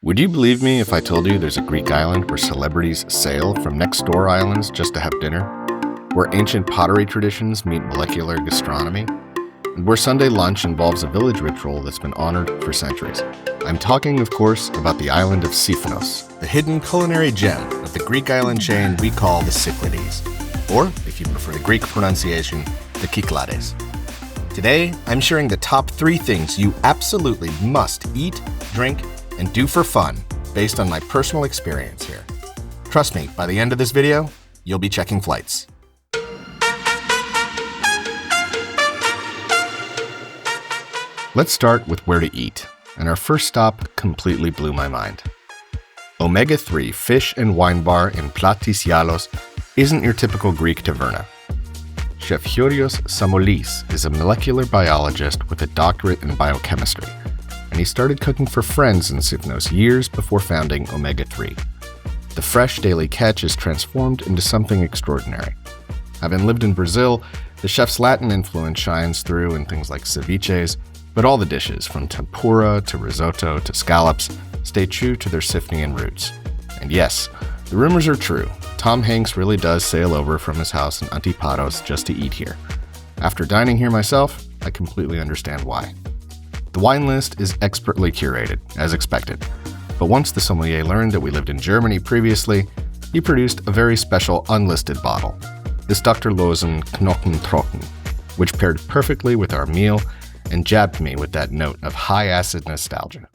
Would you believe me if I told you there's a Greek island where celebrities sail from next door islands just to have dinner? Where ancient pottery traditions meet molecular gastronomy? And where Sunday lunch involves a village ritual that's been honored for centuries? I'm talking, of course, about the island of Sifnos, the hidden culinary gem of the Greek island chain we call the Cyclades. Or, if you prefer the Greek pronunciation, the Cyclades. Today, I'm sharing the top 3 things you absolutely must eat, drink, and do for fun based on my personal experience here. Trust me, by the end of this video, you'll be checking flights. Let's start with where to eat, and our first stop completely blew my mind. Omega-3 Fish and Wine Bar in Platis Yalos isn't your typical Greek taverna. Chef Kyrios Samolis is a molecular biologist with a doctorate in biochemistry, and he started cooking for friends in Sifnos years before founding Omega-3. The fresh daily catch is transformed into something extraordinary. Having lived in Brazil, the chef's Latin influence shines through in things like ceviches, but all the dishes, from tempura to risotto to scallops, stay true to their Sifnian roots. And yes, the rumors are true. Tom Hanks really does sail over from his house in Antiparos just to eat here. After dining here myself, I completely understand why. The wine list is expertly curated, as expected. But once the sommelier learned that we lived in Germany previously, he produced a very special unlisted bottle, this Dr. Lozen Knochentrocken, which paired perfectly with our meal and jabbed me with that note of high-acid nostalgia.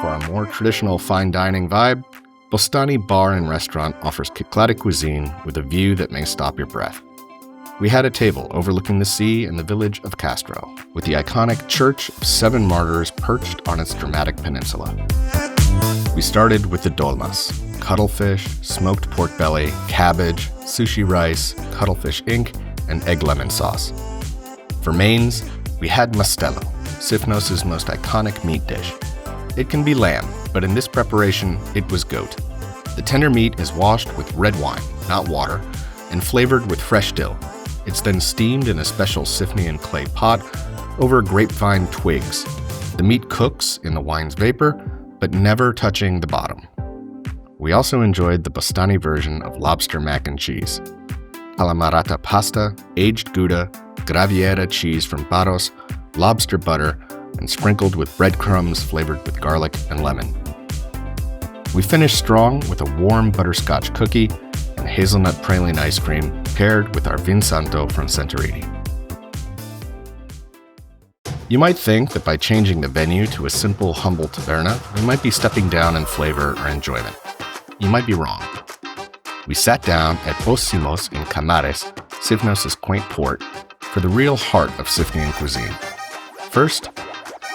For a more traditional fine dining vibe, Bostani Bar and Restaurant offers Cycladic cuisine with a view that may stop your breath. We had a table overlooking the sea in the village of Castro, with the iconic Church of Seven Martyrs perched on its dramatic peninsula. We started with the dolmas, cuttlefish, smoked pork belly, cabbage, sushi rice, cuttlefish ink, and egg lemon sauce. For mains, we had mastello, Sifnos' most iconic meat dish. It can be lamb, but in this preparation, it was goat. The tender meat is washed with red wine, not water, and flavored with fresh dill. It's then steamed in a special Sifnian clay pot over grapevine twigs. The meat cooks in the wine's vapor, but never touching the bottom. We also enjoyed the Bostani version of lobster mac and cheese. Palmira pasta, aged Gouda, Graviera cheese from Paros, lobster butter, and sprinkled with breadcrumbs flavored with garlic and lemon. We finished strong with a warm butterscotch cookie and hazelnut praline ice cream paired with our Vin Santo from Santorini. You might think that by changing the venue to a simple, humble taverna, we might be stepping down in flavor or enjoyment. You might be wrong. We sat down at Simos in Camares, Sifnos' quaint port, for the real heart of Sifnian cuisine. First,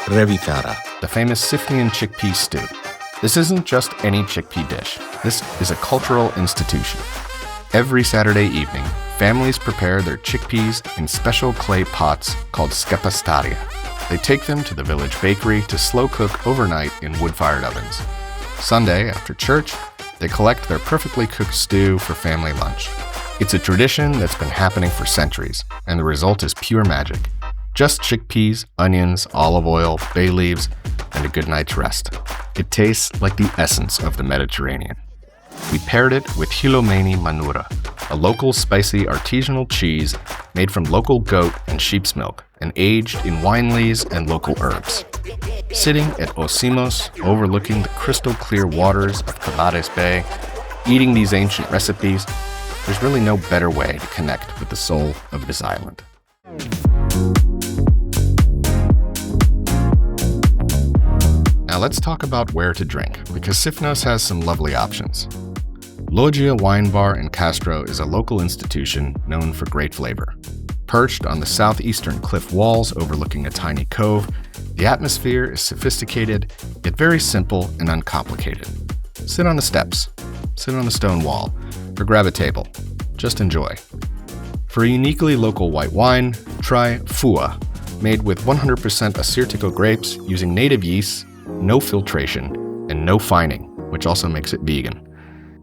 Revithada, the famous Sifnian chickpea stew. This isn't just any chickpea dish. This is a cultural institution. Every Saturday evening, families prepare their chickpeas in special clay pots called skepastaria. They take them to the village bakery to slow cook overnight in wood-fired ovens. Sunday, after church, they collect their perfectly cooked stew for family lunch. It's a tradition that's been happening for centuries, and the result is pure magic. Just chickpeas, onions, olive oil, bay leaves, and a good night's rest. It tastes like the essence of the Mediterranean. We paired it with Hilomeni Manura, a local spicy artisanal cheese made from local goat and sheep's milk and aged in wine lees and local herbs. Sitting at Simos, overlooking the crystal clear waters of Cyclades Bay, eating these ancient recipes, there's really no better way to connect with the soul of this island. Now let's talk about where to drink, because Sifnos has some lovely options. Loggia Wine Bar in Castro is a local institution known for great flavor. Perched on the southeastern cliff walls overlooking a tiny cove, the atmosphere is sophisticated, yet very simple and uncomplicated. Sit on the steps, sit on the stone wall, or grab a table. Just enjoy. For a uniquely local white wine, try Fua, made with 100% Assyrtiko grapes using native yeasts, no filtration, and no fining, which also makes it vegan.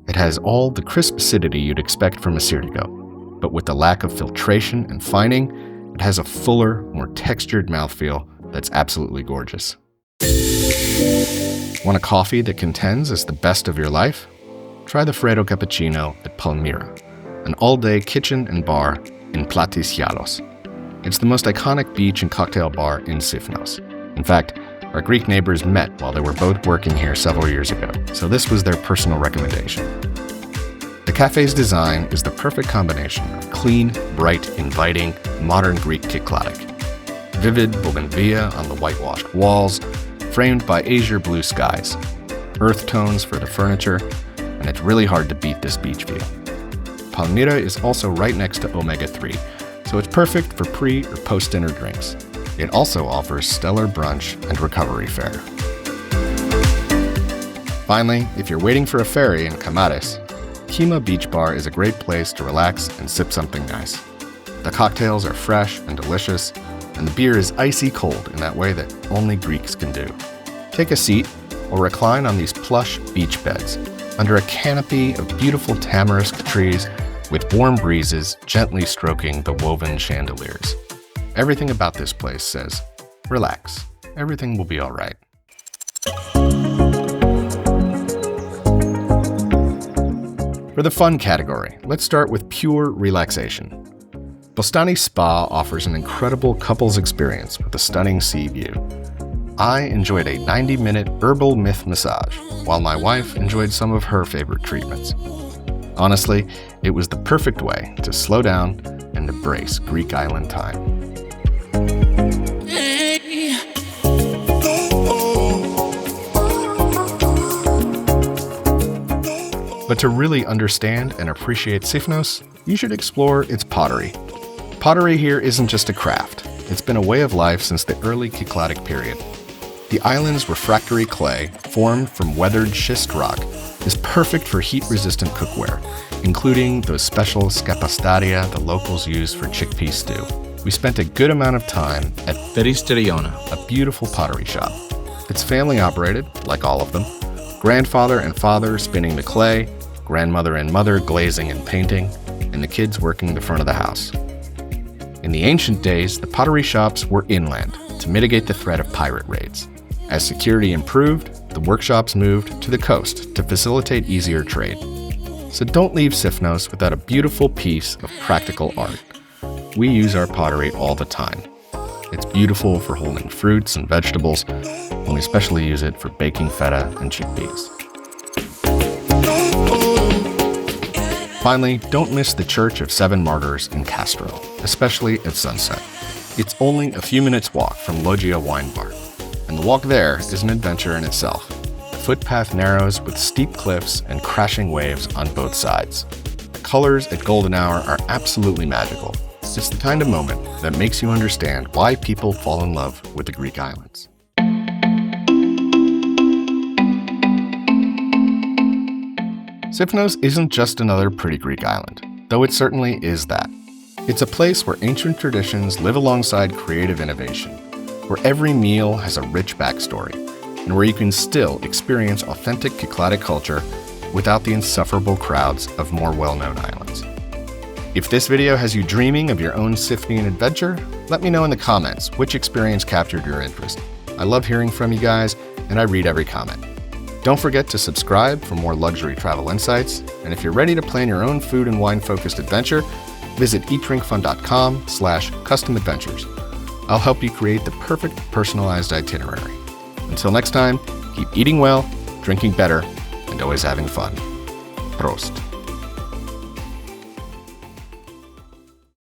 It has all the crisp acidity you'd expect from Assyrtiko, but with the lack of filtration and fining, it has a fuller, more textured mouthfeel that's absolutely gorgeous. Want a coffee that contends as the best of your life? Try the freddo cappuccino at Palmira, an all-day kitchen and bar in Platys. It's the most iconic beach and cocktail bar in Sifnos. In fact, our Greek neighbors met while they were both working here several years ago, so this was their personal recommendation. The cafe's design is the perfect combination of clean, bright, inviting, modern Greek Cyclades. Vivid bougainvillea on the whitewashed walls, framed by azure blue skies, earth tones for the furniture, and it's really hard to beat this beach view. Palmira is also right next to Omega-3, so it's perfect for pre- or post-dinner drinks. It also offers stellar brunch and recovery fare. Finally, if you're waiting for a ferry in Kyma Beach Bar is a great place to relax and sip something nice. The cocktails are fresh and delicious, and the beer is icy cold in that way that only Greeks can do. Take a seat or recline on these plush beach beds under a canopy of beautiful tamarisk trees with warm breezes gently stroking the woven chandeliers. Everything about this place says, relax, everything will be all right. For the fun category, let's start with pure relaxation. Bostani Spa offers an incredible couples experience with a stunning sea view. I enjoyed a 90-minute herbal myth massage, while my wife enjoyed some of her favorite treatments. Honestly, it was the perfect way to slow down and embrace Greek island time. But to really understand and appreciate Sifnos, you should explore its pottery. Pottery here isn't just a craft. It's been a way of life since the early Cycladic period. The island's refractory clay, formed from weathered schist rock, is perfect for heat-resistant cookware, including those special scapastaria the locals use for chickpea stew. We spent a good amount of time at Peristeriona, a beautiful pottery shop. It's family-operated, like all of them. Grandfather and father spinning the clay, grandmother and mother glazing and painting, and the kids working the front of the house. In the ancient days, the pottery shops were inland to mitigate the threat of pirate raids. As security improved, the workshops moved to the coast to facilitate easier trade. So don't leave Sifnos without a beautiful piece of practical art. We use our pottery all the time. It's beautiful for holding fruits and vegetables, and we especially use it for baking feta and chickpeas. Finally, don't miss the Church of Seven Martyrs in Castro, especially at sunset. It's only a few minutes walk from Loggia Wine Bar, and the walk there is an adventure in itself. The footpath narrows with steep cliffs and crashing waves on both sides. The colors at golden hour are absolutely magical. It's the kind of moment that makes you understand why people fall in love with the Greek islands. Sifnos isn't just another pretty Greek island, though it certainly is that. It's a place where ancient traditions live alongside creative innovation, where every meal has a rich backstory, and where you can still experience authentic Cycladic culture without the insufferable crowds of more well-known islands. If this video has you dreaming of your own Sifnian adventure, let me know in the comments which experience captured your interest. I love hearing from you guys, and I read every comment. Don't forget to subscribe for more luxury travel insights, and if you're ready to plan your own food and wine-focused adventure, visit eatdrinkfun.com/custom adventures. I'll help you create the perfect personalized itinerary. Until next time, keep eating well, drinking better, and always having fun. Prost.